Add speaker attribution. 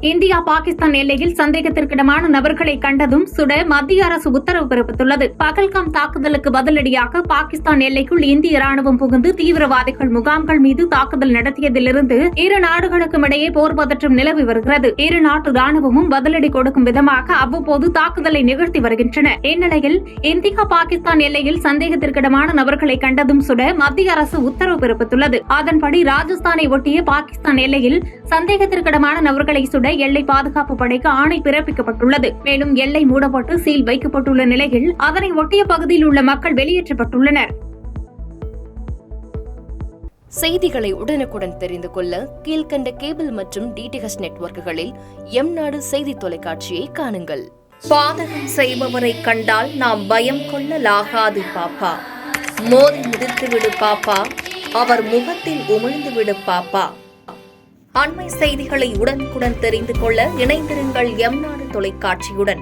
Speaker 1: India Pakistan எல்லையில் சந்தேகத்திற்கிடமான நபர்களை கண்டதும் சுட மத்திய அரசு உத்தரவு பிறப்பித்துள்ளது. பகல்காம் தாக்குதலுக்கு பதிலடியாக பாகிஸ்தான் எல்லைக்குள் இந்திய ராணுவம் புகுந்து தீவிரவாதிகள் முகாம்கள் மீது தாக்குதல் நடத்தியதிலிருந்து இரு நாடுகளுக்கும் இடையே போர் பதற்றம் நிலவி வருகிறது. இரு நாட்டு ராணுவமும் பதிலடி கொடுக்கும் விதமாக அவ்வப்போது தாக்குதலை நிகழ்த்தி வருகின்றன. இந்நிலையில் இந்தியா பாகிஸ்தான் எல்லையில் சந்தேகத்திற்கிடமான நபர்களை கண்டதும் சுட மத்திய அரசு உத்தரவு பிறப்பித்துள்ளது. அதன்படி ராஜஸ்தானை ஒட்டிய பாகிஸ்தான் எல்லையில் சந்தேகத்திற்கிடமான நபர்களை சுட எல்லை பாதுகாப்பு படைக்கு ஆணை பிறப்பிக்கப்பட்டுள்ளது. மேலும் எல்லை மூடப்பட்டு சீல் வைக்கப்பட்டுள்ள நிலையில் அதனை ஒட்டிய பகுதியில் உள்ள மக்கள் வெளியேற்றப்பட்டுள்ளனர்.
Speaker 2: செய்திகளை உடனுக்குடன் தெரிந்து கொள்ள கீழ்கண்ட கேபிள் மற்றும் டிடிஎச் நெட்வொர்க்குகளில் எம்நாடு செய்தி தொலைக்காட்சியை காணுங்கள். பாதகம் செய்பவரை கண்டால் நாம் பயம் கொள்ளலாகாது பாப்பா. மோதி மிதித்துவிடு பாப்பா, அவர் முகத்தில் உமிழ்ந்துவிடு பாப்பா. அண்மை செய்திகளை உடனுக்குடன் தெரிந்து கொள்ள இணைந்திருங்கள் எம்நாடு தொலைக்காட்சியுடன்.